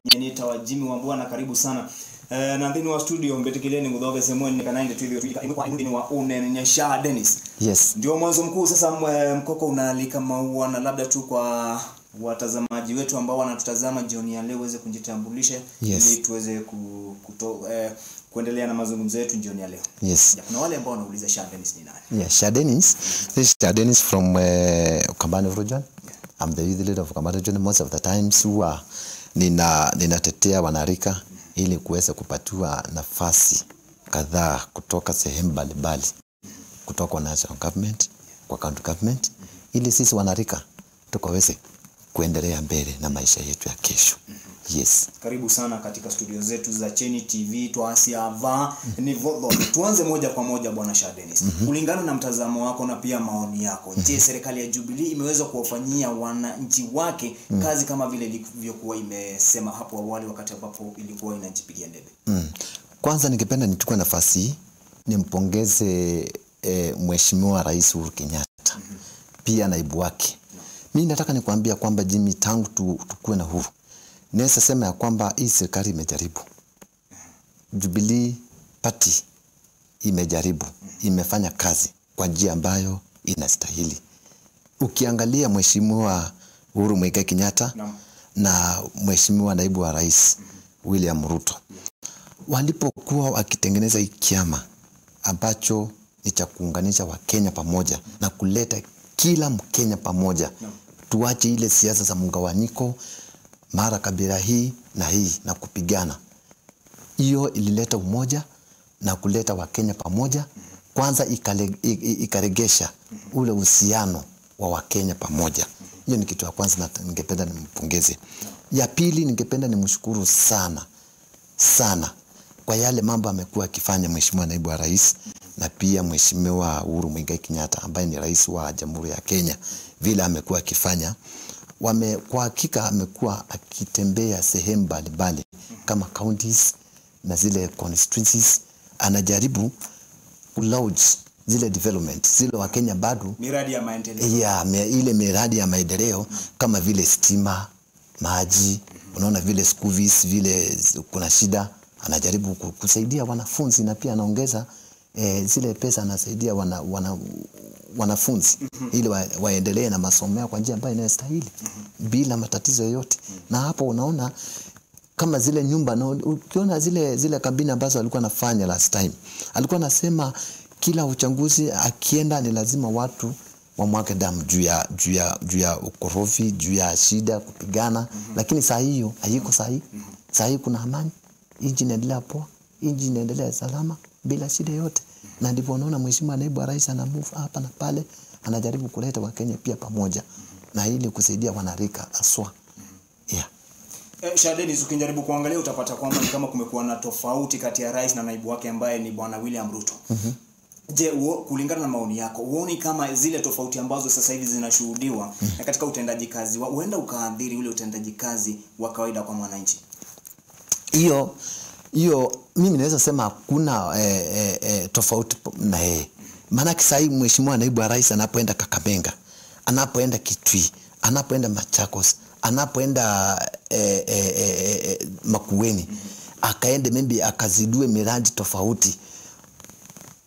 Nyenita wa Jimmy Wambua na karibu sana. Na ndani wa studio mbetekileni mudhoge semoni kanainde tu hiyo imekuwa ndini wa uneenanya Dennis. Yes. Ndio mwanzo mkuu sasa mkoko unaalika maua na labda tu kwa watazamaji wetu ambao wanatutazama jioni ya leo waweze kujitambulisha ili tuweze kuendelea na mazungumzo yetu jioni ya leo. Yes. Kuna wale ambao wanauliza Dennis ni nani? Yeah, Dennis. This is Dennis from Ukambani region. I'm the youth leader of Ukambani region. Most of the times huwa ninatetea wanarika ili kuweza kupatiwa nafasi kadhaa kutoka sehemu mbalimbali, kutoka kwa national government, kwa county government, ili sisi wanarika tukaweze kuendelea mbele na maisha yetu ya kesho. Yes. Karibu sana katika studio zetu za Cheni TV Twasiava ni vodho. Tuanze moja kwa moja bwana Dennis. Kulingana na mtazamo wako na pia maoni yako, je, serikali ya Jubilee imeweza kuwafanyia wananchi wake kazi kama vile ilivyokuwa imesema hapo awali wakati ambapo ilikuwa inajipigia debe? Kwanza ningependa nichukue nafasi hii nimpongeze Mheshimiwa Rais Uhuru Kenyatta. Pia naibu wake. Mimi nataka nikwambia kwamba Jimmy, tangu tukue na huru, naweza sema ya kwamba hii serikali imejaribu. Jubilee Party imejaribu, imefanya kazi kwa njia ambayo inastahili. Ukiangalia Mheshimiwa Uhuru Muigai Kenyatta na Mheshimiwa naibu wa Rais William Ruto walipokuwa wakitengeneza hii kiama ambacho ni cha kuunganisha Wakenya pamoja na kuleta kila Mkenya pamoja, tuache ile siasa za mgawanyiko, mara kabila hii na kupigana. Hiyo ilileta umoja na kuleta Wakenya pamoja. Kwanza ikaregesha ule uhusiano wa Wakenya pamoja. Hiyo ni kitu ya kwanza na ningependa nimpongeze. Ya pili, ningependa nimshukuru sana kwa yale mambo amekuwa akifanya Mheshimiwa naibu wa Rais na pia Mheshimiwa Uhuru Muigai Kenyatta ambaye ni rais wa Jamhuri ya Kenya. Vile amekuwa akifanya, kwa hakika amekuwa akitembea sehemu mbalimbali kama counties na zile constituencies, anajaribu kulaunch zile development, zile Wakenya bado miradi ya maendeleo. Ile miradi ya maendeleo kama vile stima, maji, unaona vile school fees, vile kuna shida, anajaribu kusaidia wanafunzi na pia anaongeza zile pesa anasaidia wanafunzi ili waendelee na masomo yao kwa njia ambayo inastahili bila matatizo yoyote. Na hapo unaona kama zile nyumba, na ukiona zile kabini ambazo alikuwa anafanya last time, alikuwa anasema kila uchaguzi akienda ni lazima watu wamwage damu juu ya ukorofi, juu ya shida kupigana. Lakini saa hiyo haiko sahihi. Saa hii kuna amani, nchi inaendelea poa, nchi inaendelea salama bila shida yote. Na ndipo unaona Mheshimiwa naibu wa Rais ana move hapa na pale, anajaribu kuleta Wakenya pia pamoja na ili kusaidia wanarika aswa. Dennis, ukijaribu kuangalia utapata kwamba ni kama kumekuwa na tofauti kati ya rais na naibu wake ambaye ni bwana William Ruto. Je, kulingana na maoni yako, uone kama zile tofauti ambazo sasa hivi zinashuhudiwa katika utendaji kazi huenda ukaathiri ule utendaji kazi wa kawaida kwa mwananchi? Hiyo mimi naweza sema hakuna tofauti na yeye. Maana sasa hivi Mheshimiwa naibu wa Rais anapoenda Kakamega, anapoenda Kitui, anapoenda Machakos, anapoenda Makueni, akaende maybe akazidue miradi tofauti,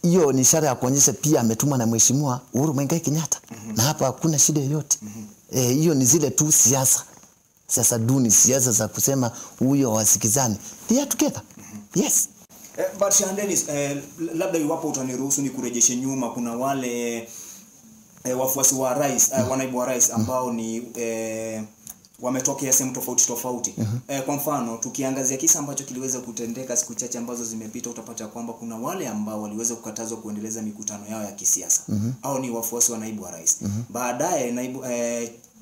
hiyo ni ishara ya kuonyesha pia ametuma na Mheshimiwa Uhuru Muigai Kenyatta. Na hapa hakuna shida yoyote. Hiyo ni zile tu siasa duni, siasa za kusema huyo wasikizani. They are together. Yes. But Dennis, labda iwapo utaniruhusu ni kurejeshe nyuma, kuna wale wafuasi wa rais, wanaibu wa rais ambao ni wametokea sehemu tofauti. Kwa mfano tukiangazia kisa ambacho kiliweza kutendeka siku chache ambazo zimepita, utapata kwamba kuna wale ambao waliweza kukatazwa kuendeleza mikutano yao ya kisiasa. Au ni wafuasi wa naibu wa rais. Baadaye naibu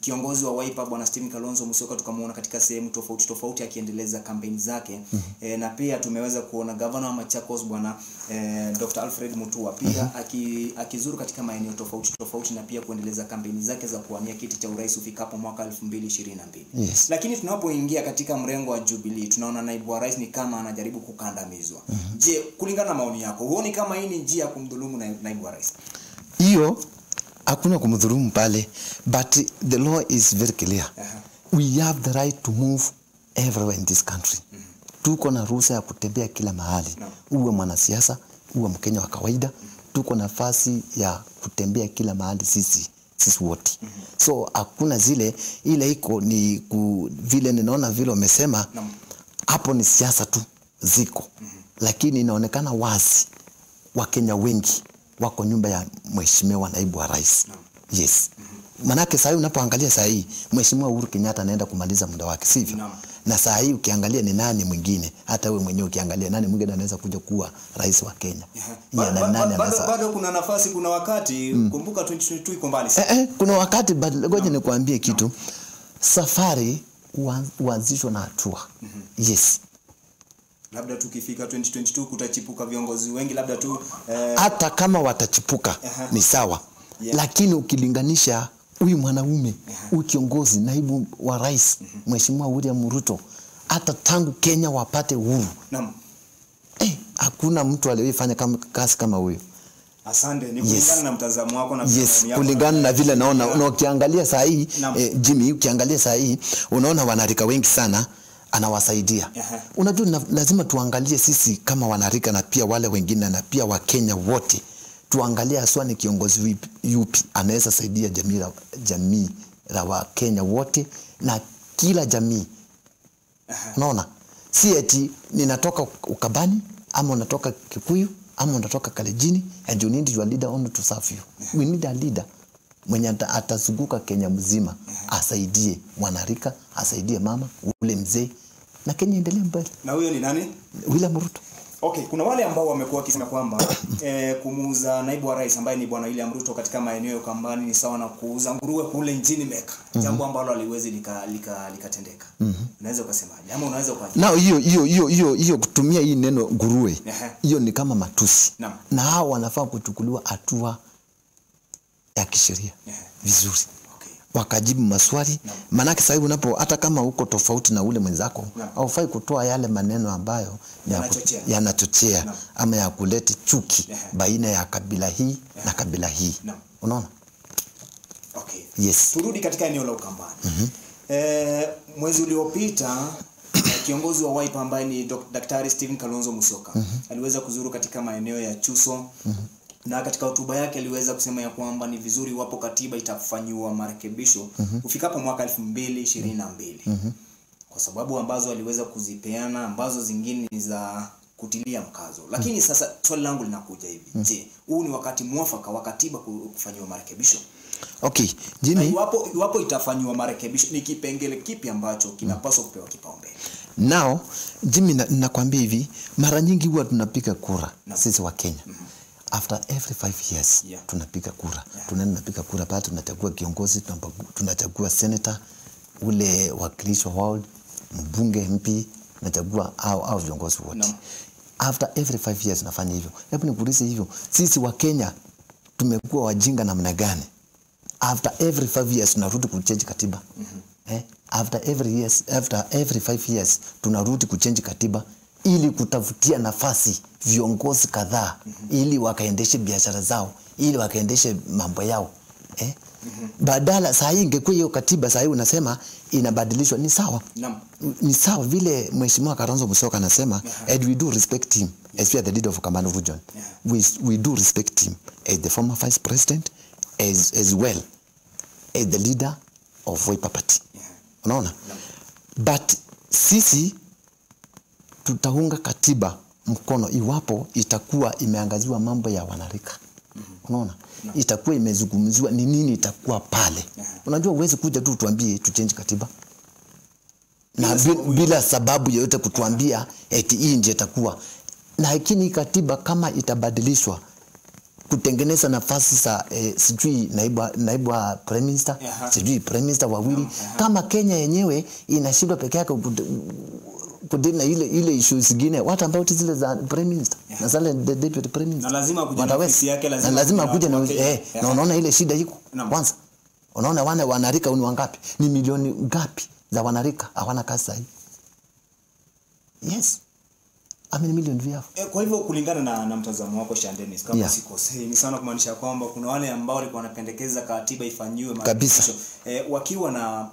kiongozi wa Wiper bwana Stephen Kalonzo Musyoka tukamuona katika sehemu tofauti akiendeleza kampeni zake. Na pia tumeweza kuona governor wa Machakos bwana Dr. Alfred Mutua pia akizuru katika maeneo tofauti na pia kuendeleza kampeni zake za kuwania kiti cha urais ufikapo mwaka 2022. Lakini tunapoingia katika mrengo wa Jubilee tunaona naibu wa rais ni kama anajaribu kukandamizwa. Je, kulingana na maoni yako, huoni kama hii ni njia ya kumdhulumu naibu wa rais? Hiyo hakuna kumdhulumu pale, but the law is very clear. We have the right to move everywhere in this country. Tuko na ruhusa ya kutembea kila mahali. Uwe mwanasiasa, uwe Mkenya wa kawaida, tuko nafasi ya kutembea kila mahali sisi wote. So hakuna zile ile iko ni vile ninaona vile umesema hapo ni siasa tu ziko. Lakini inaonekana wazi Wakenya wengi wako nyumba ya mheshimiwa naibu wa rais. Yes. Manake sasa unapoangalia sasa hii mheshimiwa Uhuru Kenyatta anaenda kumaliza muda wake, sivyo? Na sasa hii ukiangalia ni nani mwingine, hata wewe mwenyewe ukiangalia nani mwingine anaweza kuja kuwa rais wa Kenya. Bado kuna nafasi, kuna wakati kumbuka 2022 iko mbali sana. Kuna wakati ngoja nikwambie kitu. Safari huanzishwa na hatua. Yes. Labda tukifika 2022 kutachipuka viongozi wengi, labda tu hata kama watachipuka ni sawa. Lakini ukilinganisha huyu mwanaume, huyu kiongozi naibu wa rais, Mheshimiwa William Ruto, hata tangu Kenya wapate uhuru. Hakuna mtu aliyefanya kazi kama huyo. Asante, ni kulingana na mtazamo wako na kulingana na vile naona ukiangalia saa hii Jimmy, ukiangalia saa hii unaona wanarika wengi sana anawasaidia. Unajua lazima tuangalie sisi kama wanarika na pia wale wengine na pia Wakenya wote. Tuangalia haswa ni kiongozi yupi anaweza saidia jamii la Wakenya wote na kila jamii. Unaona? Si eti ninatoka ukambani ama unatoka Kikuyu ama unatoka Kalejini and you need your leader only to serve you. We need a leader mwenye atazunguka Kenya mzima asaidie mwanarika, asaidie mama, ule mzee na Kenya endelee mbele. Na huyo ni nani? William Ruto. Okay, kuna wale ambao wamekuwa wakisema kwamba kumuuza naibu wa rais ambaye ni bwana William Ruto katika maeneo ya ukambani ni sawa na kuuza nguruwe kule nchini Meka. Jambo ambalo haliwezi likatendeka. Unaweza ukasemaje? Ama unaweza ukaje? Na hiyo kutumia hii neno nguruwe. Hiyo ni kama matusi. Na hao wanafaa kuchukuliwa hatua ya kisheria. Vizuri. Wakajibu maswali. Manake sasa hivi hata kama uko tofauti na ule mwenzako haufai kutoa yale maneno ambayo yanachochea ama ya kuleta chuki baina ya kabila hii na kabila hii. Unaona? Okay. Yes. Turudi katika eneo la ukambani. Mwezi uliopita kiongozi wa Wiper ambaye ni Daktari Stephen Kalonzo Musyoka aliweza kuzuru katika maeneo ya Chuso. Na katika hotuba yake aliweza kusema ya kwamba ni vizuri iwapo katiba itafanywa marekebisho kufikapo mwaka 2022. Kwa sababu ambazo aliweza kuzipeana ambazo zingine ni za kutilia mkazo. Lakini sasa swali langu linakuja hivi. Je, huu ni wakati mwafaka wa katiba kufanywa marekebisho? Okay, Jimmy, iwapo itafanywa marekebisho ni kipengele kipi ambacho kinapaswa kupewa kipaumbele? Now, Jimmy, nakwambia hivi, mara nyingi huwa tunapiga kura sisi wa Kenya. After every 5 years tunapiga kura. Tunapiga kura pale tunachagua kiongozi, tunachagua senator, ule wakilishi wa ward, mbunge, MP, tunachagua au viongozi wote. After every 5 years tunafanya hivyo. Hebu nikuulize hivyo, sisi wa Kenya tumekuwa wajinga namna gani? After every 5 years tunarudi kuchange katiba. After every 5 years tunarudi kuchange katiba ili kutafutia nafasi viongozi kadhaa ili wakaendeshe biashara zao, ili wakaendeshe mambo yao. Badala saa hii ingekuwa hiyo katiba saa hii unasema inabadilishwa, ni sawa. Ni sawa vile Mheshimiwa Kalonzo Musyoka anasema, and we do respect him as we are the leader of Ukambani region. We do respect him as the former vice president as well as the leader of Wiper party. Unaona? But sisi tutaunga katiba mkono iwapo itakuwa imeangaziwa mambo ya wanarika. Unaona? Itakuwa imezungumziwa ni nini itakuwa pale. Unajua uwezi kuja tu tuambie tu change katiba na bila sababu yoyote kutuambia eti hii nje itakuwa. Na lakini katiba kama itabadilishwa kutengeneza nafasi za sijui naibu wa prime minister, sijui prime minister wawili, kama Kenya yenyewe inashindwa peke yake kudina ile issues zingine, what about zile za prime minister na zile deputy prime minister? Na lazima kuja na ofisi yake, lazima kuja na na unaona ile shida iko kwanza. Unaona wanarika ni wangapi? Ni milioni ngapi za wanarika hawana kazi sahihi? Yes. How many million do we have? Kwa hivyo kulingana na mtazamo wako Sha Dennis, kama sikosei, ni sana kumaanisha kwamba kuna wale ambao walikuwa wanapendekeza katiba ifanyiwe kabisa wakiwa na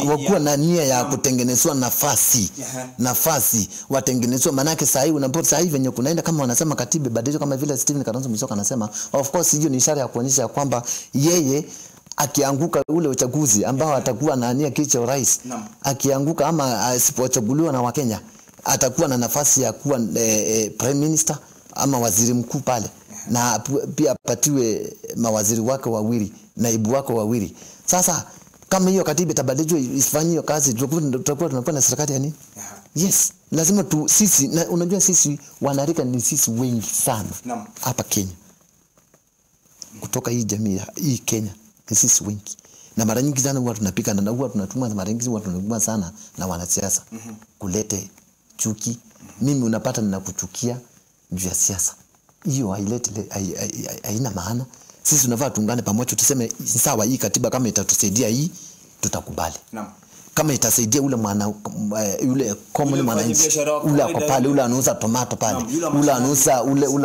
wakuwa na nia ya kutengenezwa nafasi watengenezwa. Manake saa hii unapo saa hii venye kunaenda kama wanasema katiba badilishwe, kama vile Stephen Kalonzo Musyoka anasema, of course hiyo ni ishara ya kuonyesha kwamba yeye akianguka ule uchaguzi ambao atakuwa na nia kiti cha urais, akianguka ama asipochaguliwa na Wakenya, atakuwa na nafasi ya kuwa prime minister ama waziri mkuu pale, na pia apatiwe mawaziri wake wawili, naibu wake wawili. Sasa kama hiyo katiba itabadilishwa ifanye hiyo kazi, tutakuwa tunakuwa na serikali ya nini? Yes, lazima sisi na unajua sisi wanarika ni sisi wengi sana hapa Kenya. Kutoka hii jamii hii Kenya ni sisi wengi. Na mara nyingi sana huwa tunapika na huwa tunatuma mara nyingi huwa tunatuma sana na wanasiasa kulete chuki. Mimi unapata ninakuchukia juu ya siasa. Hiyo haina maana. Sisi tunafaa tuungane pamoja, tuseme sawa, hii katiba kama itatusaidia hii tutakubali. Kama itasaidia ule mwana yule common mwananchi ule ako pale, ule anauza tomato pale, ule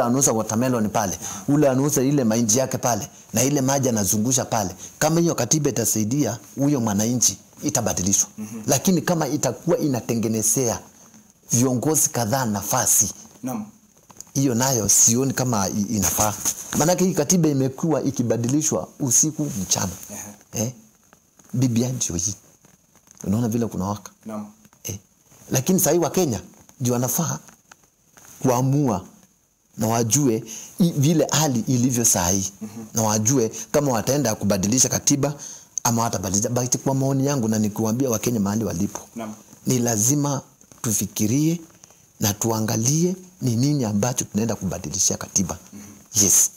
anauza watermelon pale, ule anauza ile mahindi yake pale, na ile maji anazungusha pale, kama hiyo katiba itasaidia huyo mwananchi itabadilishwa. Lakini kama itakuwa inatengenezea viongozi kadhaa nafasi, hiyo nayo sioni kama inafaa. Maana hii katiba imekuwa ikibadilishwa usiku mchana. BBI ndio hii. Unaona vile kuna waka. Lakini sasa wa Kenya ndio wanafaa kuamua na wajue vile hali ilivyo sasa hii. Na wajue kama wataenda kubadilisha katiba ama watabadilisha. Basi kwa maoni yangu na nikuambia Wakenya mahali walipo, ni lazima tufikirie na tuangalie ni nini ambacho tunaenda kubadilisha katiba. Yes.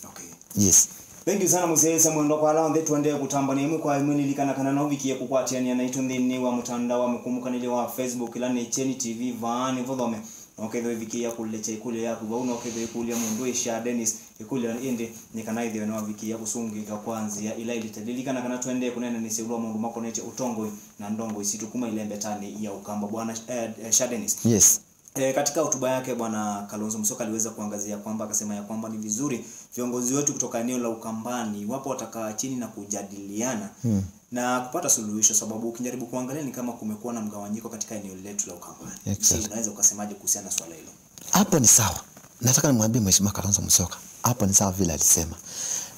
Yes. Thank you sana mzee mwendo kwa lao ndetu ende kutamba ni mwe kwa mwini likana kana na wiki ya kukwatia ni anaitwa ndini wa mtandao wa mkumbuka nile wa Facebook ila ni Cheni TV vani vodome oketho wiki ya kuleche kule ya kubauna oketho kule ya mundu Sha Dennis kule ende ni kana idhe na wiki ya kusungika kwanza ila ilitadilikana kana tuende kunena ni seulwa mundu mako neche utongoi na ndongo isitukuma ile mbetani ya ukamba bwana Sha Dennis. Yes. Katika hotuba yake bwana Kalonzo Musyoka aliweza kuangazia kwamba akasema ya kwamba ni vizuri viongozi wetu kutoka eneo la Ukambani wapo watakaa chini na kujadiliana na kupata suluhisho, sababu ukijaribu kuangalia ni kama kumekuwa na mgawanyiko katika eneo letu la Ukambani. Sisi unaweza ukasemaje kuhusiana na swala hilo? Hapo ni sawa. Nataka nimwambie Mheshimiwa Kalonzo Musyoka, hapo ni sawa vile alisema.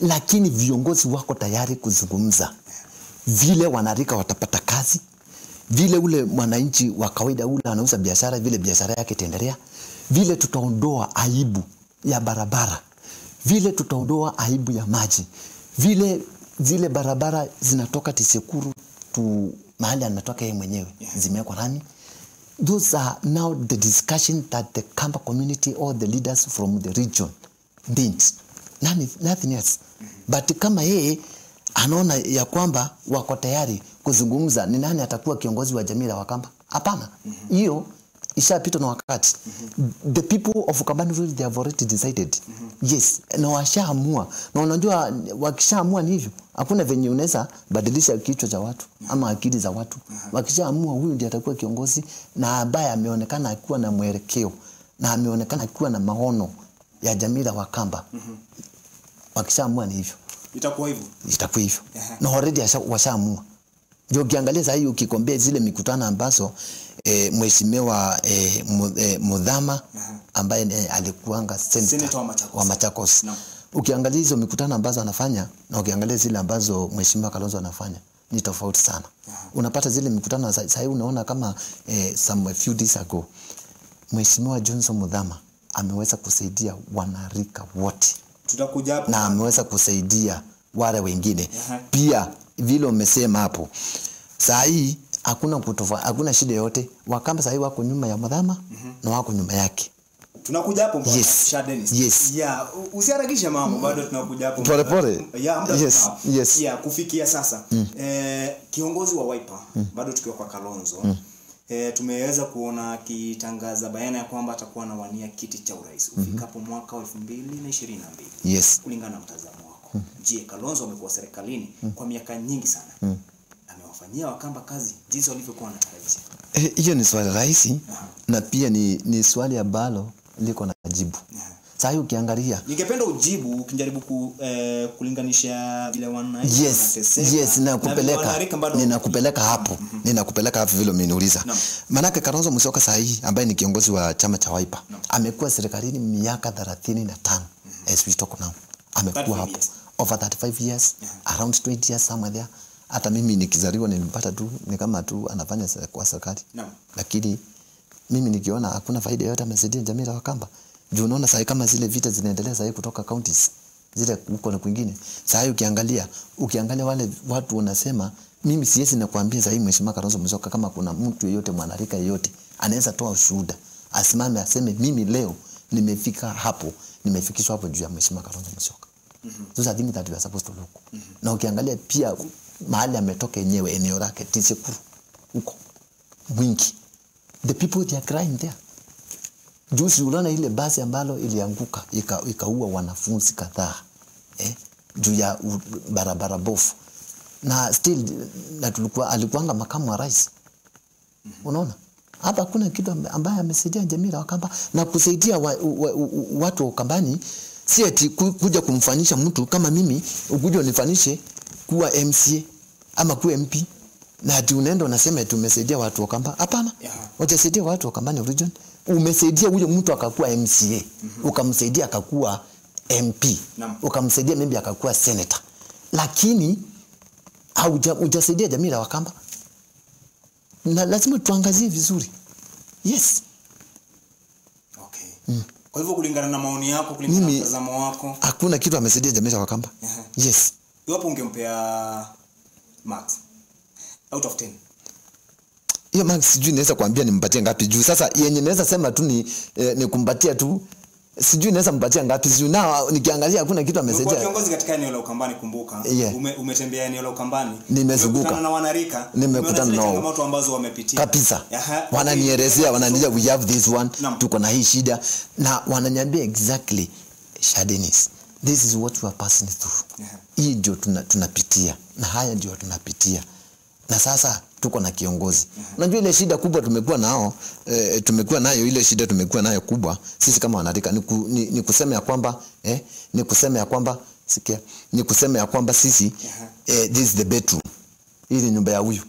Lakini viongozi wako tayari kuzungumza vile wanarika watapata kazi, vile ule mwananchi wa kawaida ule anauza biashara vile biashara yake itaendelea, vile tutaondoa aibu ya barabara, vile tutaondoa aibu ya maji, vile zile barabara zinatoka Tisekuru tu mahali anatoka yeye mwenyewe zimewekwa rami. Those are now the discussion that the Kamba community or the leaders from the region needs. Nothing else. But kama yeye anaona ya kwamba wako tayari kuzungumza ni nani atakuwa kiongozi wa jamii la Wakamba, hapana. Hiyo ishapita na wakati. The people of Ukambani really they have already decided. Yes, na washaamua. Na unajua wakishaamua ni hivyo, hakuna venye unaweza badilisha kichwa cha watu ama akili za watu. Wakishaamua huyu ndiye atakuwa kiongozi na ambaye ameonekana akiwa na mwelekeo na ameonekana akiwa na maono ya jamii la Wakamba. Wakishaamua ni hivyo. Itakuwa hivyo. Itakuwa hivyo. Na already washaamua. Ndio ukiangalia sasa hiyo ukikombea zile mikutano ambazo mheshimiwa Mudhama ambaye alikuanga senator wa Machakos. Ukiangalia hizo mikutano ambazo anafanya na ukiangalia zile ambazo mheshimiwa Kalonzo anafanya ni tofauti sana. Unapata zile mikutano sasa hivi unaona kama some few days ago mheshimiwa Johnson Mudhama ameweza kusaidia wanarika wote. Tutakuja hapo. Na ameweza kusaidia wale wengine. Pia vile umesema hapo. Saa hii hakuna shida yote. Wakamba saa hii wako nyuma ya Mudhama na wako nyuma yake. Tunakuja hapo bwana Sha Dennis. Yes. Yeah, usiharakishe mambo bado tunakuja hapo. Pole pole. Yes. Yeah, kufikia sasa. Kiongozi wa Wiper bado tukiwa kwa Kalonzo. Tumeweza kuona akitangaza bayana ya kwamba atakuwa anawania kiti cha urais ufikapo mwaka wa 2022. Yes. Kulingana na mtazamo wako. Je, Kalonzo amekuwa serikalini kwa miaka nyingi sana. Amewafanyia Wakamba kazi jinsi walivyokuwa wanatarajia? Hiyo ni swali rahisi Na pia ni swali ambalo liko na jibu. Sasa hiyo ukiangalia, ningependa ujibu ukijaribu kulinganisha vile wananchi wanateseka. Yes, ninakupeleka hapo. Ninakupeleka hapo vile umeniuliza. Manake Kalonzo Musyoka sasa hii ambaye ni kiongozi wa chama cha Wiper amekuwa serikalini miaka 35 as we talk now. Amekuwa hapo over 35 years, around 20 years somewhere there. Hata mimi nikizaliwa nilipata tu ni kama tu anafanya kwa serikali. Lakini mimi nikiona hakuna faida yoyote amesaidia jamii ya Wakamba. Juu unaona sasa kama zile vita zinaendelea sasa kutoka counties zile huko na kwingine. Sasa ukiangalia wale watu wanasema, mimi siwezi nakwambia sasa Mheshimiwa Kalonzo Musyoka kama kuna mtu yeyote mwanarika yeyote anaweza toa ushuhuda asimame aseme mimi leo nimefika hapo, nimefikishwa hapo juu ya Mheshimiwa Kalonzo Musyoka. Those are things that we are supposed to look. Na ukiangalia pia mahali ametoka yenyewe eneo lake Tisekuru huko Mwingi, the people they are crying there. Juzi uliona ile basi ambalo ilianguka ikaua wanafunzi kadhaa juu ya barabara bofu, na still na alikuanga makamu wa rais. Unaona hapa kuna kitu ambaye amesaidia jamii ya Wakamba na kusaidia watu wa Ukambani. Si eti kuja kumfanyisha mtu kama mimi ukuje unifanishe kuwa MCA ama kuwa MP na ati unaenda unasema tumesaidia watu wa Ukamba. Hapana. Hujasaidia watu wa Ukambani region. Umesaidia huyo mtu akakuwa MCA, ukamsaidia akakuwa MP, ukamsaidia maybe akakuwa senator. Lakini hujasaidia jamii ya Wakamba. Na lazima tuangazie vizuri. Yes. Okay. Kwa hivyo kulingana na maoni yako, kulingana na mtazamo wako, hakuna kitu amesaidia jamii ya Wakamba. Yes. Iwapo ungempea max out of 10. Hiyo max sijui naweza kuambia nimpatie ngapi juu sasa yenye naweza sema tu ni kumpatia tu, sijui naweza mpatia ngapi juu nao nikiangalia hakuna kitu amesaidia. Kwa kiongozi katika eneo la Ukambani, kumbuka umetembea eneo la Ukambani, nimezunguka na wanarika, nimekutana nao kama watu ambazo wamepitia kabisa. Wananielezea, wananiambia we have this one, tuko na hii shida, na wananiambia exactly Shadenis, this is what we are passing through. Hii ndio tunapitia na haya ndio tunapitia. Na sasa tuko na kiongozi. Unajua ile shida kubwa tumekuwa nao, tumekuwa nayo ile shida tumekuwa nayo kubwa sisi kama wanarika ni kusema ya kwamba ni kusema ya kwamba sikia, ni kusema ya kwamba sisi this is the bedroom. Hii ni nyumba ya huyu.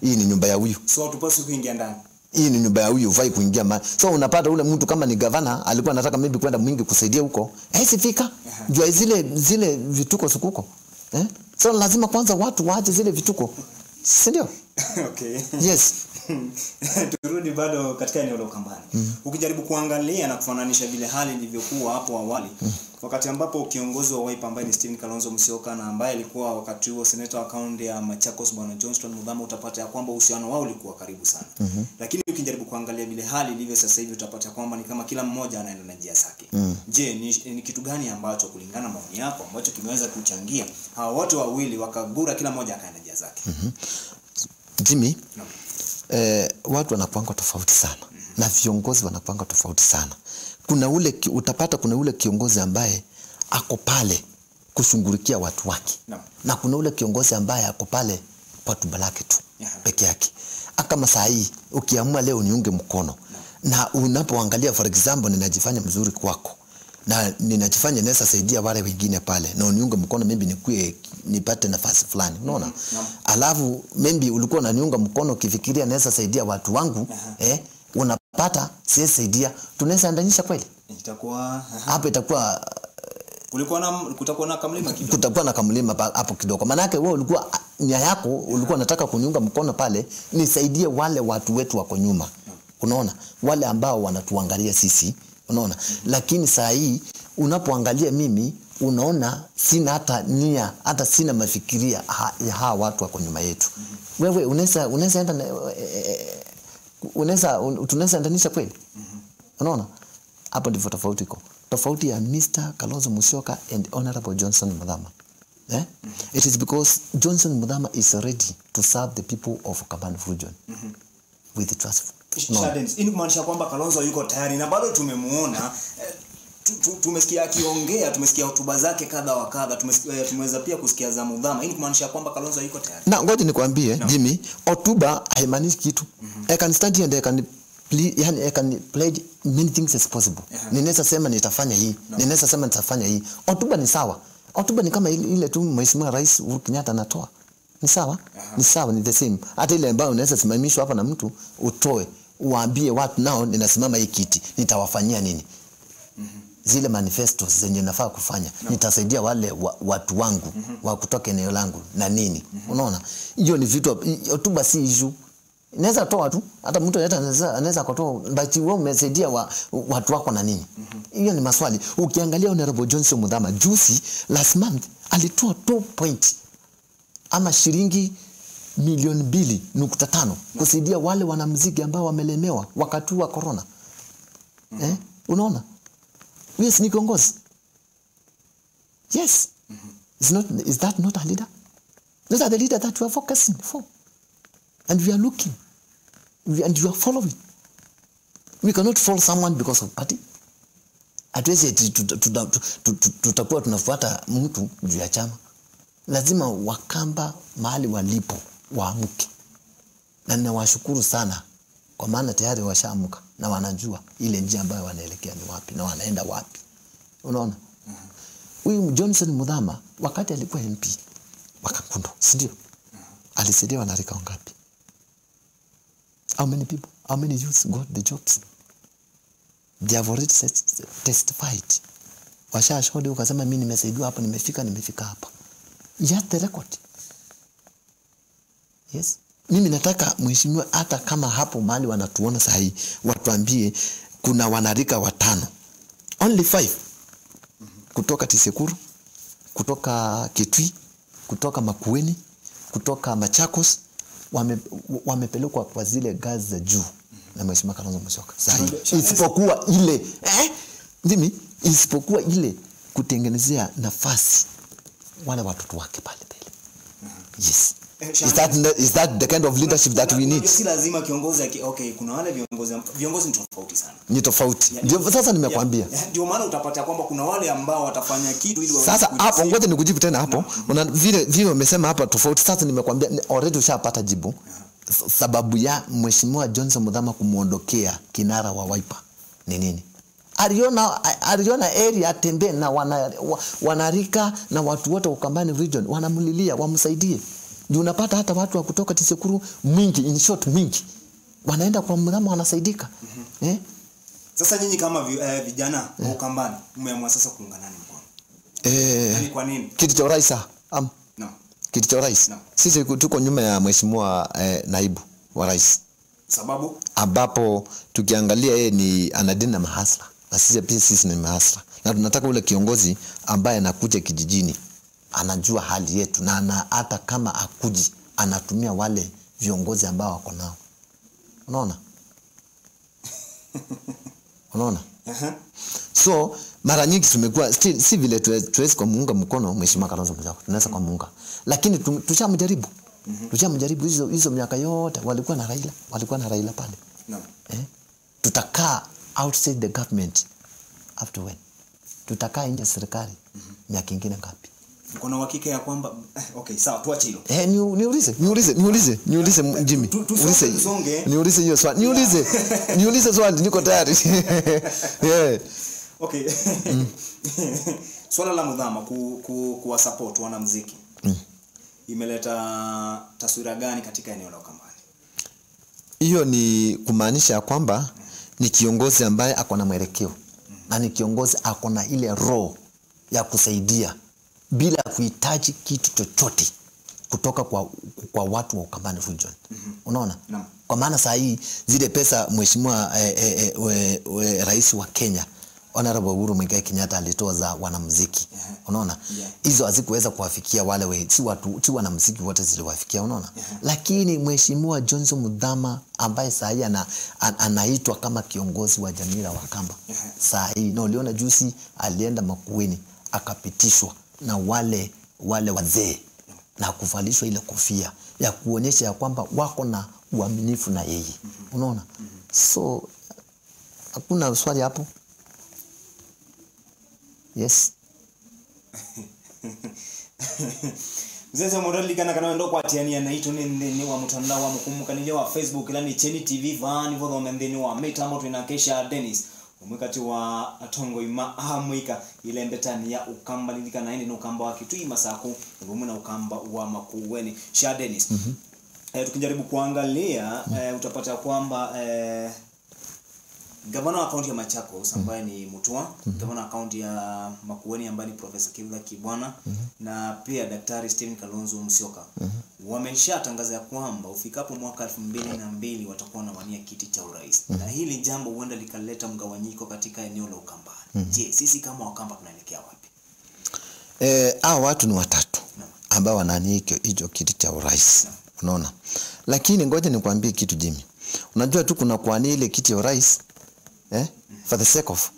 Hii ni nyumba ya huyu. So tupaswi kuingia ndani. Hii ni nyumba ya huyu, ufai kuingia ndani. So unapata ule mtu kama ni governor alikuwa anataka maybe kwenda Mwingi kusaidia huko. Sifika. Jua zile vituko sukuko. So lazima kwanza watu waache zile vituko. Sindio? Okay. Yes. Turudi bado katika eneo la Ukambani. Ukijaribu kuangalia na kufananisha vile hali ilivyokuwa hapo awali, wakati ambapo kiongozi wa Wiper ambaye ni Stephen Kalonzo Musyoka na ambaye alikuwa wakati huo senator wa kaunti ya Machakos bwana Johnston Muthama, utapata ya kwamba uhusiano wao ulikuwa karibu sana. Lakini ukijaribu kuangalia vile hali ilivyo sasa hivi utapata kwamba ni kama kila mmoja anaenda na njia zake. Je, ni kitu gani ambacho kulingana na maoni yako ambacho kimeweza kuchangia hawa wote wawili wakagura kila mmoja akaenda njia zake? Jimmy, watu wanakuanga tofauti sana na viongozi wanakuanga tofauti sana. Utapata kuna ule kiongozi ambaye ako pale kushughulikia watu wake, na kuna ule kiongozi ambaye ako pale kwa tumbo lake tu peke yake. Kama saa hii ukiamua leo niunge mkono na unapoangalia for example ninajifanya mzuri kwako na ninajifanya naweza saidia wale wengine pale na uniunge mkono, maybe nipate nafasi fulani, unaona? Alafu maybe ulikuwa unaniunga mkono ukifikiria naweza saidia watu wangu, unapata siwezi saidia, tunaweza andanisha kweli? Itakuwa hapo itakuwa kutakuwa na kamlima kidogo. Kutakuwa na kamlima hapo kidogo. Maana yake wewe ulikuwa nia yako ulikuwa unataka kuniunga mkono pale nisaidie wale watu wetu wako nyuma. Unaona? Wale ambao wanatuangalia sisi, unaona? Lakini saa hii unapoangalia mimi unaona sina hata nia, hata sina mafikiria ya hawa watu wako nyuma yetu. Wewe unaweza enda tunaweza endanisha kweli? Unaona? Hapo ndivyo tofauti iko. Tofauti ya Mr. Kalonzo Musyoka and Honorable Johnson Muthama. It is because Johnson Muthama is ready to serve the people of Ukambani region with trust. Ini kumaanisha kwamba Kalonzo yuko tayari na bado tumemuona, tumesikia akiongea, tumesikia hotuba zake kadha wa kadha, tumeweza pia kusikia za Muthama. Ini kumaanisha kwamba Kalonzo yuko tayari. Na ngoja nikwambie Jimmy, hotuba haimaanishi kitu. I can stand here and I can yani I can pledge many things as possible. Ninaweza sema nitafanya hii, ninaweza sema nitafanya hii. Hotuba ni sawa. Hotuba ni kama ile tu Mheshimiwa Rais Uhuru Kenyatta anatoa. Ni sawa? Ni sawa, ni the same. Hata ile ambayo unaweza simamishwa hapa na mtu utoe, uambie watu nao ninasimama hii kiti, nitawafanyia nini? Zile manifestos zenye nafaa kufanya, nitasaidia wale watu wangu wa kutoka eneo langu na nini. Unaona? Hiyo ni vitu, hotuba si issue. Inaweza toa tu, hata mtu anaweza kutoa, but wewe umesaidia watu wako na nini? Hiyo ni maswali. Ukiangalia Honorable Johnson Muthama juzi last month alitoa 2 point ama shilingi milioni 2.5 kusaidia wale wanamuziki ambao wamelemewa wakati wa corona. Unaona? Yes, ni kiongozi. Yes. Is that not a leader? Those are the leaders that we are focusing for. And we are looking. And you are following. We cannot follow someone because of party. Hatuwezi tutakuwa tunafuata mtu juu ya chama. Lazima Wakamba mahali walipo waamke. Na ninawashukuru sana kwa maana tayari washaamka na wanajua ile njia ambayo wanaelekea ni wapi na wanaenda wapi. Unaona? Huyu Johnson Muthama wakati alikuwa MP wa Kangundo, si ndio? Alisaidia wanarika wangapi? How many people? How many youths got the jobs? They have already testified. Washashuhudia ukasema mimi nimesaidiwa hapa, nimefika hapa. You have the record. Yes. Mimi nataka mheshimiwa hata kama hapo mahali wanatuona sahi watuambie kuna wanarika 5. Only 5. Kutoka Tisekuru, kutoka Kitui, kutoka Makueni, kutoka Machakos wamepelekwa kwa zile gazi za juu na Mheshimiwa Kalonzo Musyoka. Sahi isipokuwa ile isipokuwa ile kutengenezea nafasi wale watoto wake pale mbele. Yes. Is that the kind of leadership that we need? Si lazima kiongozi kuna wale viongozi ni tofauti sana. Ni tofauti. Ndio sasa nimekwambia. Ndio maana utapata kwamba kuna wale ambao watafanya kitu ili sasa hapo ngoja nikujibu tena hapo. Una vile umesema hapa tofauti. Sasa nimekwambia already ushapata jibu. Sababu ya Mheshimiwa Johnson Muthama kumuondokea kinara wa Wiper ni nini? Aliona area atembe na wanarika na watu wote Ukambani region wanamlilia wamsaidie. Ndio unapata hata watu wa kutoka Tisekuru mingi, in short mingi, wanaenda kwa Muthama wanasaidika. Sasa nyinyi kama vijana wa Ukambani mmeamua sasa kuungana mkono. Yaani kwa nini? Kiti cha rais No. Kiti cha rais. No. Sisi tuko nyuma ya Mheshimiwa naibu wa rais. Sababu ambapo tukiangalia yeye ni anadini na mahasla. Na sisi ni mahasla. Na tunataka ule kiongozi ambaye anakuja kijijini anajua hali yetu na hata kama akuji anatumia wale viongozi ambao wako nao. Unaona? Unaona? So mara nyingi tumekuwa si vile tuwezi kumuunga mkono Mheshimiwa Kalonzo Musyoka. Tunaweza kumuunga. Lakini tushamjaribu. Tushamjaribu hizo miaka yote walikuwa na Raila pale. No. Tutakaa outside the government after when? Tutakaa nje serikali miaka nyingine ngapi? Kuna uhakika ya kwamba sawa tuache hilo. Niulize Jimmy. Niulize hiyo swali. Niulize swali niko tayari. Okay. Swala la Muthama kuwa support wanamuziki. Imeleta taswira gani katika eneo la Ukambani? Hiyo ni kumaanisha kwamba ni kiongozi ambaye ako na mwelekeo. Na ni kiongozi ako na ile roho ya kusaidia bila kuhitaji kitu chochote kutoka kwa watu wa Ukambani region. Unaona? No. Kwa maana saa hii zile pesa Mheshimiwa Rais wa Kenya Honorable Uhuru Kenyatta alitoa za wanamuziki. Unaona? Hizo hazikuweza kuwafikia wale si wanamuziki wote ziliwafikia, unaona? Lakini Mheshimiwa Johnson Muthama ambaye saa hii anaitwa kama kiongozi wa jamii la Wakamba. Saa hii na uliona juzi alienda Makueni akapitishwa na wale wazee na kuvalishwa ile kofia ya kuonyesha ya kwamba wako na uaminifu na yeye. Unaona? So hakuna swali hapo. Yes. Mzee morali kana ndo kwa tiania na ito ni wa mtandao wa mkumbuka ni wa Facebook ila ni Cheni TV van vodho mendeni wa mitambo tunakesha Dennis umwikati wa utongoi mahamwika ile mbetani ya ukambani kana ni ukamba wa kitu imasaku ngumu na ukamba wa makuweni sha Dennis. Tukijaribu kuangalia utapata kwamba gavana wa kaunti ya Machakos ambaye ni Mutua, gavana wa kaunti ya Makueni ambaye ni Professor Kivutha Kibwana na pia Daktari Stephen Kalonzo Musyoka wameshatangaza kwamba ufikapo mwaka 2002 watakuwa wanawania kiti cha urais. Na hili jambo huenda likaleta mgawanyiko katika eneo la Ukambani. Je, sisi kama Wakamba tunaelekea wapi? Hao watu ni watatu ambao wanania hicho kiti cha urais. Unaona? Lakini ngoja nikwambie kitu Jimmy. Unajua tu kuna kuania ile kiti ya urais for the sake of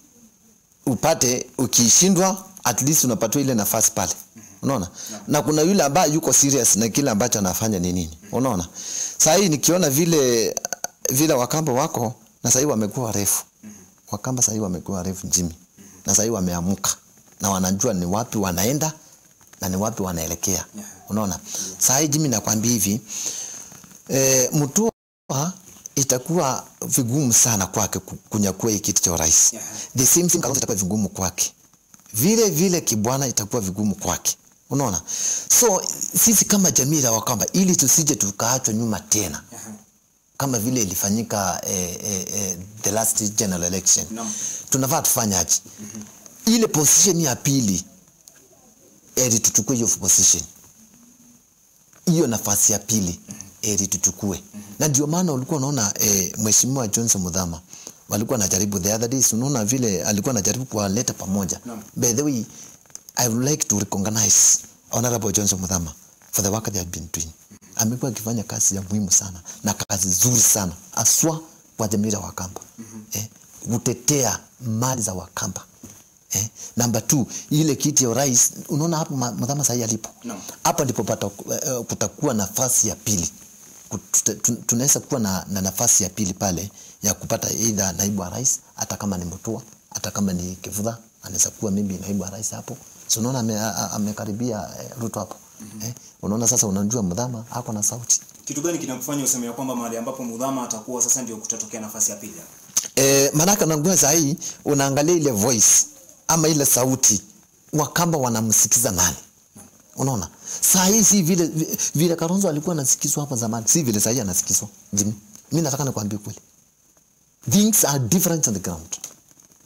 upate ukishindwa at least unapata ile nafasi pale. Unaona? Na kuna yule ambaye yuko serious na kile ambacho anafanya ni nini. Unaona? Sasa hii nikiona vile Wakamba wako na sasa hivi wamekuwa refu. Wakamba sasa hivi wamekuwa refu Jimmy. Na sasa hivi wameamuka na wanajua ni wapi wanaenda na ni wapi wanaelekea. Unaona? Sasa hii Jimmy nakwambia hivi Mutua itakuwa vigumu sana kwake kunyakua kiti cha urais. The same thing Kalonzo itakuwa vigumu kwake. Vile Kibwana itakuwa vigumu kwake. Unaona? So sisi kama jamii ya Wakamba ili tusije tukaachwa nyuma tena. Kama vile ilifanyika the last general election. Tunafaa tufanyaje? Ile position ya pili tuchukue hiyo position. Hiyo nafasi ya pili tuchukue. Na ndio maana ulikuwa unaona Mheshimiwa Johnson Muthama walikuwa anajaribu the other days, unaona vile alikuwa anajaribu kuwaleta pamoja. By the way, I would like to recognize Honorable Johnson Muthama for the work they have been doing. Amekuwa akifanya kazi ya muhimu sana na kazi nzuri sana aswa kwa jamii ya Wakamba. Kutetea mali za Wakamba. Number 2, ile kiti ya urais unaona hapo Muthama sasa alipo. Hapa ndipo kutakuwa nafasi ya pili. Tunaweza kuwa na nafasi ya pili pale ya kupata either naibu wa rais hata kama ni Mutua hata kama ni Kivutha anaweza kuwa mimi naibu wa rais hapo. So unaona amekaribia Ruto hapo. Unaona sasa unajua Muthama hako na sauti. Kitu gani kinakufanya useme kwamba mahali ambapo Muthama atakuwa sasa ndio kutatokea nafasi ya pili? Manaka nangua sasa hii unaangalia ile voice ama ile sauti Wakamba wanamsikiza nani? Unaona? Saa hii si vile Kalonzo alikuwa anasikizwa hapa zamani. Si vile sasa anasikizwa. Jimmy, mimi nataka nikwambie kweli. Things are different on the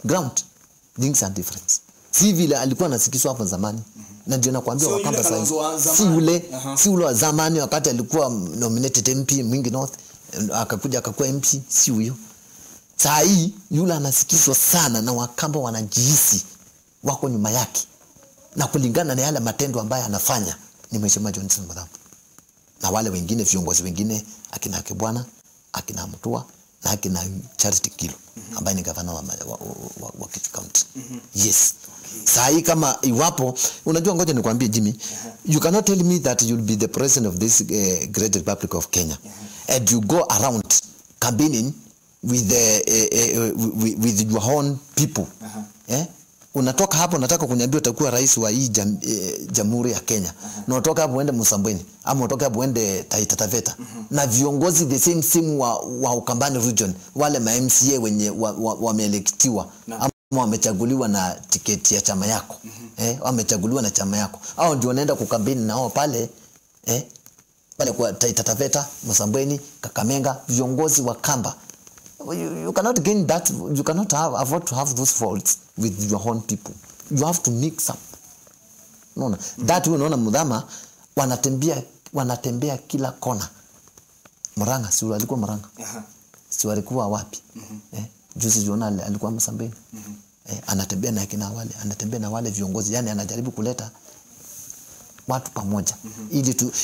ground. Things are different. Si vile alikuwa anasikizwa hapa zamani. Na ndio nakwambia Wakamba sasa. Si ule wa zamani wakati alikuwa nominated MP Mwingi North akakuja akakuwa MP, si huyo. Saa hii yule anasikizwa sana na Wakamba wanajihisi wako nyuma yake. Na kulingana na yale matendo ambayo anafanya ni Mheshimiwa Johnson Muthama. Na wale wengine viongozi wengine akina Kibwana, akina Mutua na akina Charity Kilo ambaye ni gavana wa Kilifi County. Yes. Saa hii kama iwapo unajua ngoja nikwambie Jimmy, you cannot tell me that you'll be the president of this great republic of Kenya and you go around campaigning with your own people. Unatoka hapo unataka kuniambia utakuwa rais wa hii jamhuri ya Kenya. Na unatoka hapo uende Msambweni ama unatoka hapo uende Taita Taveta. Na viongozi the same wa Ukambani region wale ma MCA wenye wameelektiwa ama wamechaguliwa na tiketi ya chama yako. Wamechaguliwa na chama yako. Hao ndio wanaenda kukambini nao pale pale kwa Taita Taveta, Msambweni, Kakamega, viongozi wa Kamba. You cannot gain that. You cannot afford to have those faults with your own people. You have to mix up. Unaona? That unaona Muthama wanatembea kila kona. Murang'a, si alikuwa Murang'a. Si alikuwa wapi? Juzi jona alikuwa Msambweni. Anatembea na kina wale, anatembea na wale viongozi, yani anajaribu kuleta watu pamoja.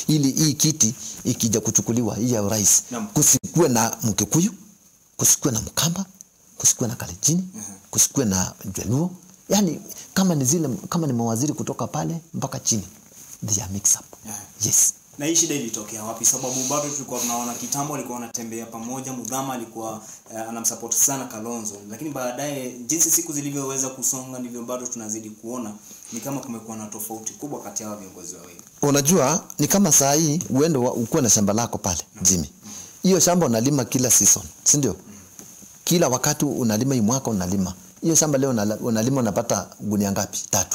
Ili hii kiti ikija kuchukuliwa hii ya urais, kusikue na Mkikuyu, kusikue na Mkamba, kusikue na Kalenjin, kusikue na Jaluo. Yani kama ni mawaziri kutoka pale mpaka chini, they are mix up. Yes. Na hii shida ilitokea wapi? Sababu bado tulikuwa tunaona kitambo alikuwa anatembea pamoja, Mudhama alikuwa anamsupport sana Kalonzo. Lakini baadaye jinsi siku zilivyoweza kusonga ndivyo bado tunazidi kuona ni kama kumekuwa na tofauti kubwa kati ya viongozi wawili. Unajua ni kama saa hii uende ukuwe na shamba lako pale, Jimmy. Hiyo shamba unalima kila season, si ndio? Kila wakati unalima, hii mwaka unalima. Hiyo shamba leo unalima unapata gunia ngapi? 3.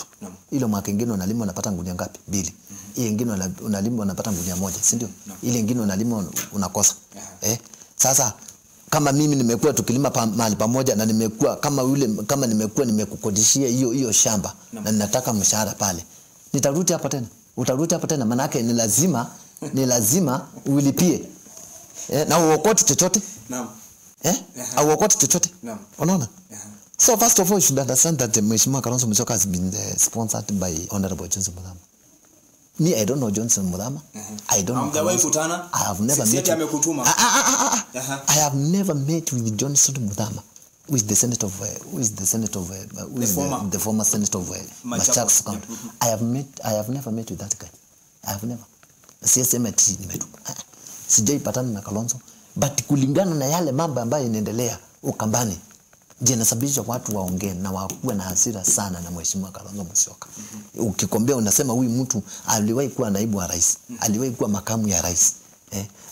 Ile mwaka mwingine unalima unapata gunia ngapi? 2. Ile nyingine unalima unapata gunia 1, si ndio? Ile nyingine unalima unakosa. Sasa kama mimi nimekuwa tukilima mahali pamoja na nimekuwa kama nimekuwa nimekukodishia hiyo shamba na ninataka mshahara pale. Nitarudi hapa tena. Utarudi hapa tena, maana yake ni lazima ulipie. Na uokote chochote. Naam. Au uokote chochote. Naam. Unaona? So first of all, you should understand that Mheshimiwa Kalonzo Musyoka has been sponsored by Honorable Johnson Mudhama. Me, I don't know Johnson Mudhama. I don't know. I have never met. I have never met with Johnson Mudhama, who is the senator of the former senator of Machakos County. I have never met with that guy. I have never. CSMT nimetu. Sijaipatana na Kalonzo, but kulingana na yale mambo ambayo yanaendelea Ukambani, je, nasababisha watu waongee na wakuwe na hasira sana na Mheshimiwa Kalonzo Musyoka. Ukikombea unasema huyu mtu aliwahi kuwa naibu wa rais, aliwahi kuwa makamu ya rais,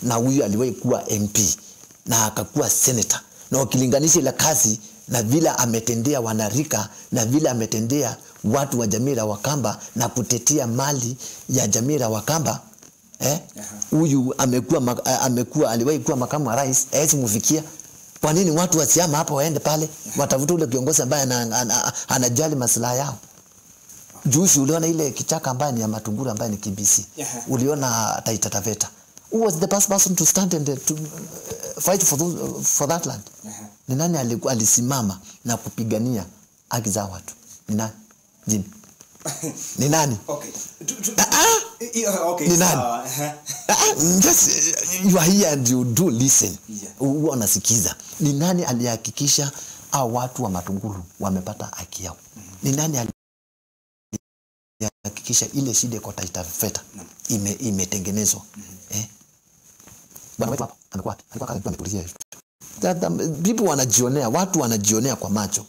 na huyu aliwahi kuwa MP na akakuwa senator. Na ukilinganisha ile kazi na vile ametendea wanarika na vile ametendea watu wa jamii la Wakamba na kutetea mali ya jamii la Wakamba, huyu amekuwa aliwahi kuwa makamu wa rais, hawezi mfikia. Kwa nini watu wasiama hapa waende pale watafuta ule kiongozi ambaye anajali maslahi yao? Juzi uliona ile kichaka ambaye ni ya Matunguru ambaye ni KBC. Uliona Taita Taveta. Who was the best person to stand and to fight for that land? Ni nani alisimama na kupigania haki za watu? Ni nani? Jimmy. Ni nani? Okay. Ni nani? Just you are here and you do listen. Huwa unasikiza. Ni nani alihakikisha hao watu wa Matunguru wamepata haki yao? Ni nani alihakikisha ile shida kwa Taita Taveta imetengenezwa? Bwana wetu hapa alikuwa ametulia. People wanajionea, watu wanajionea kwa macho.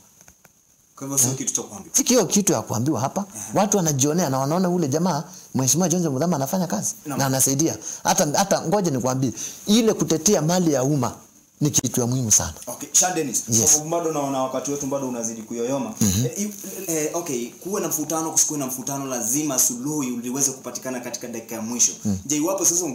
Kwa hivyo sio kitu cha kuambiwa. Sikio kitu ya kuambiwa hapa. Watu wanajionea na wanaona ule jamaa Mheshimiwa Johnson Mudhama anafanya kazi na anasaidia. Hata ngoja nikwambie, ile kutetea mali ya umma ni kitu ya muhimu sana. Okay, Sean Dennis, sababu bado naona wakati wetu bado unazidi kuyoyoma. Okay, kuwe na mfutano, kusikuwe na mfutano, lazima suluhu liweze kupatikana katika dakika ya mwisho. Je, iwapo sasa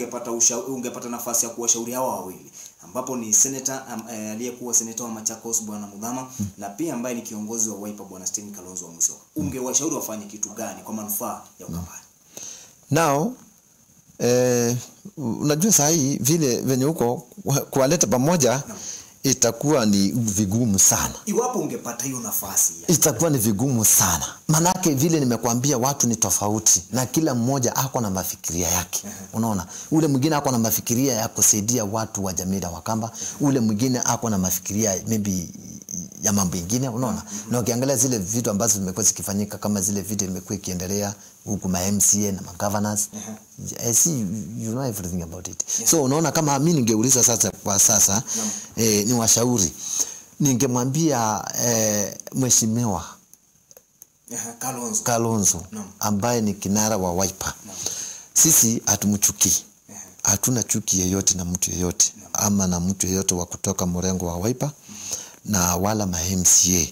ungepata nafasi ya kuwashauri hawa wawili, ambapo ni senator aliyekuwa senator wa Machakos Bwana Mudhama na pia ambaye ni kiongozi wa Wiper Bwana Kalonzo Musyoka, ungewashauri wafanye kitu gani kwa manufaa ya Ukambani? Now unajua saa hii vile venye huko kuwaleta pamoja itakuwa ni vigumu sana. Iwapo ungepata hiyo nafasi itakuwa ni vigumu sana. Manake vile nimekuambia watu ni tofauti na kila mmoja ako na mafikiria yake. Unaona? Ule mwingine ako na mafikiria ya kusaidia watu wa jamii la Wakamba, ule mwingine ako na mafikiria maybe ya mambo mengine, unaona? Na ukiangalia zile vitu ambazo zimekuwa zikifanyika kama zile vitu imekuwa ikiendelea huku ma MCA na ma governors, I see you know everything about it. So unaona, kama mimi ningeuliza sasa kwa sasa ni washauri, ningemwambia Mheshimiwa Kalonzo ambaye ni kinara wa Wiper, sisi hatumchuki. Hatuna chuki yeyote na mtu yeyote ama na mtu yeyote wa kutoka mrengo wa Wiper na wala ma MCA.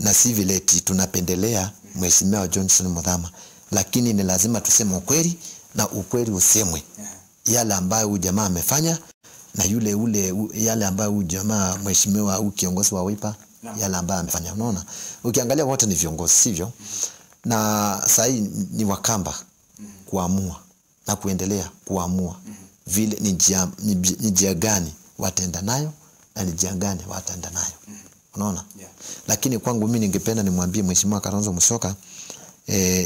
Na si vile tunapendelea Mheshimiwa Johnson Mudhama, lakini ni lazima tuseme ukweli na ukweli usemwe. Yale ambayo huyu jamaa amefanya na yale ambayo huyu jamaa Mheshimiwa huyu kiongozi wa Wiper yale ambayo amefanya. Unaona, ukiangalia wote ni viongozi, sivyo? Na sasa ni Wakamba kuamua na kuendelea kuamua vile ni njia gani wataenda nayo na ni njia gani wataenda nayo. Unaona? Lakini kwangu mimi ningependa nimwambie Mheshimiwa Kalonzo Musyoka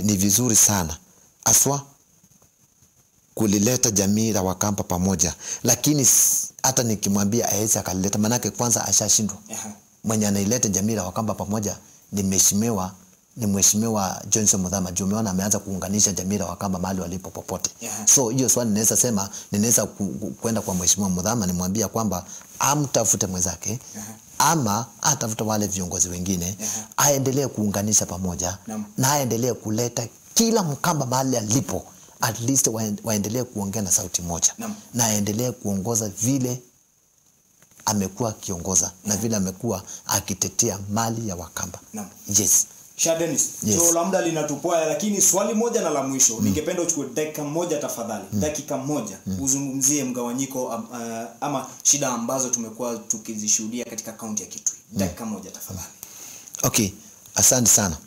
ni vizuri sana aswa kulileta jamii la Wakamba pamoja, lakini hata nikimwambia aweze akalileta, manake kwanza ashashindwa. Mwenye anaileta jamii la Wakamba pamoja ni Mheshimiwa ni mheshimiwa Johnson Muthama. Umeona ameanza kuunganisha jamii ya Wakamba mahali walipo popote. So hiyo swali ninaweza sema, ninaweza kwenda kwa mheshimiwa Muthama nimwambia kwamba amtafute mwenzake ama atafuta wale viongozi wengine, aendelee kuunganisha pamoja na aendelee kuleta kila Mkamba mahali alipo, at least waendelee kuongea na sauti moja na aendelee kuongoza vile amekuwa akiongoza na vile amekuwa akitetea mali ya Wakamba. Yes. Dennis, so labda linatupoa, lakini swali moja na la mwisho, ningependa uchukue dakika moja tafadhali. Dakika moja uzungumzie mgawanyiko ama shida ambazo tumekuwa tukizishuhudia katika kaunti ya Kitui. Dakika moja tafadhali. Okay, asante sana.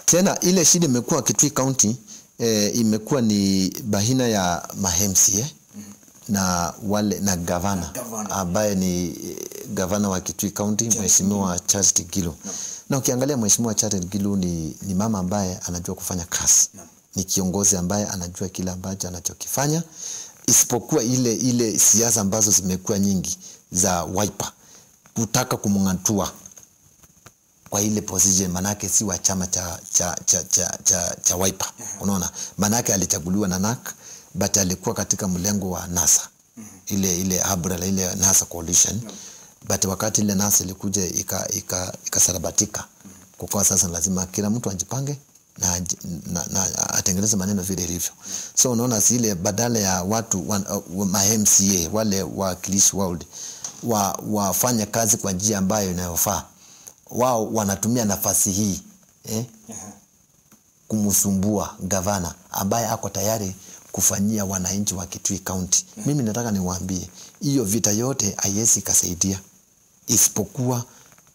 Tena ile shida imekuwa Kitui County imekuwa ni bahina ya ma-MCA na wale na gavana ambaye ni gavana wa Kitui County, mheshimiwa Charity Ngilu. Na ukiangalia mheshimiwa Charity Ngilu ni mama ambaye anajua kufanya kazi. Ni kiongozi ambaye anajua kila ambacho anachokifanya, isipokuwa ile siasa ambazo zimekuwa nyingi za Wiper kutaka kumngatua kwa ile position, manake si wa chama cha Wiper. Unaona, manake alichaguliwa na NAK but alikuwa katika mlengo wa NASA, ile abra ile NASA coalition. But wakati ile NASA ilikuja ikasarabatika, kwa sasa lazima kila mtu ajipange na atengeneze maneno vile ilivyo. So unaona zile badala ya watu ma-MCA wale wakilishi world wafanya kazi kwa njia ambayo inayofaa, wao wanatumia nafasi hii kumsumbua gavana ambaye ako tayari kufanyia wananchi wa Kitui County. Mimi nataka niwaambie hiyo vita yote haiwezi kusaidia, isipokuwa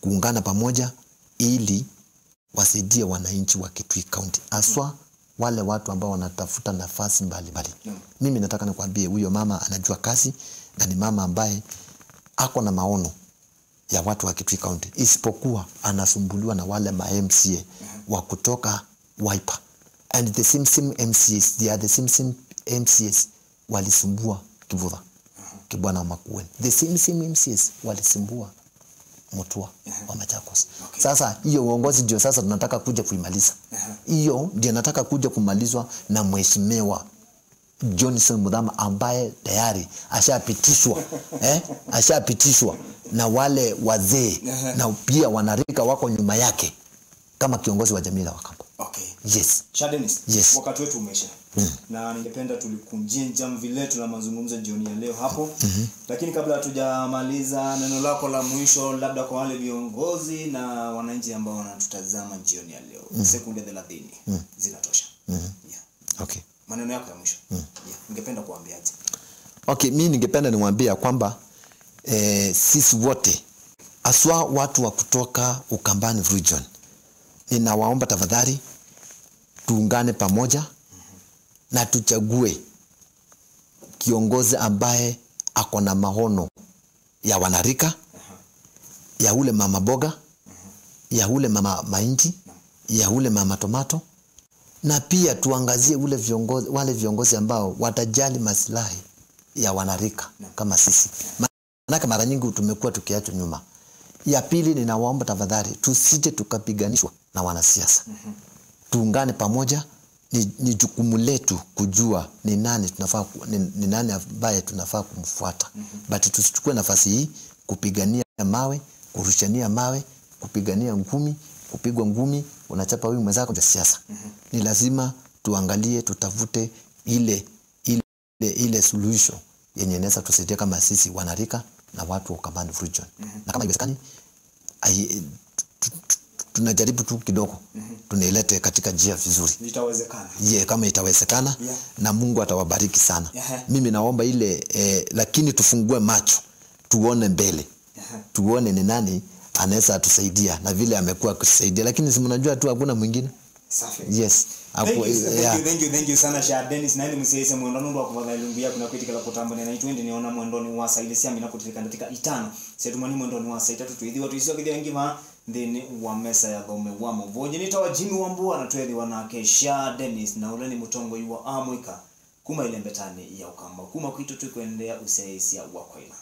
kuungana pamoja ili wasaidie wananchi wa Kitui County, aswa wale watu ambao wanatafuta nafasi mbalimbali. Mimi nataka nikwambie huyo mama anajua kazi na ni mama ambaye ako na maono ya watu wa Kitui County, isipokuwa anasumbuliwa na wale ma-MCA wa kutoka Wiper. And the same MCAs, they are the same MCAs walisumbua Kivutha, Kibwana Makueni. The same MCAs walisumbua Mutua wa Machakos. Sasa hiyo uongozi ndio sasa tunataka kuja kuimaliza. Hiyo ndio nataka kuja kumalizwa na mheshimiwa Johnson Muthama ambaye tayari ashapitishwa na wale wazee na pia wanarika wako nyuma yake kama kiongozi wa jamii la Wakamba. Yes. Dennis, wakati wetu umesha. Na ningependa tulikunjie jamvi letu la mazungumzo jioni ya leo hapo. Lakini kabla hatujamaliza, neno lako la mwisho labda kwa wale viongozi na wananchi ambao wanatutazama jioni ya leo. Sekunde 30 zinatosha. Okay. Maneno yako ya mwisho. Ningependa kuambiaje? Okay, mimi ningependa niwaambie kwamba sisi wote aswa watu wa kutoka Ukambani region, ninawaomba tafadhali tuungane pamoja na tuchague kiongozi ambaye ako na maono ya wanarika, ya ule mama boga, ya ule mama mahindi, ya ule mama tomato, na pia tuangazie wale viongozi ambao watajali maslahi ya wanarika kama sisi. Maana mara nyingi tumekuwa tukiachwa nyuma. Ya pili, ninawaomba tafadhali tusije tukapiganishwa na wanasiasa. Tuungane pamoja, ni jukumu letu kujua ni nani ambaye tunafaa kumfuata. But tusichukue nafasi hii kupigania mawe, kurushania mawe, kupigania ngumi, kupigwa ngumi, unachapa huyu mwenzako kwa siasa. Ni lazima tuangalie, tutafute ile solution yenye inaweza tusaidia kama sisi wanarika na watu wa Ukambani region. Na kama iwezekani tunajaribu tu kidogo tunailete katika njia vizuri. Itawezekana. Kama itawezekana na Mungu atawabariki sana. Mimi naomba lakini tufungue macho, tuone mbele. Tuone ni nani anaweza tusaidia na vile amekuwa kusaidia, lakini si mnajua tu hakuna mwingine. Safi. Yes. Thank you sana Dennis. Na ile msese mwendoni ndo kwa valumbia kuna kwitika la potambo na 20 niona mwendoni wa saidi siambi na kutirika katika 5 setumani mwendoni wa saidi 3 tuidhiwa tuisio kidhi ngima ndini wa mesa ya dhome wa mvoje nitawa Jimmy Wambua na twedhi wanake Dennis na ule ni utongoi wa Amwika kuma ile mbetani ya Ukamba kuma kwitu tukwendea usaisia wa kwaila.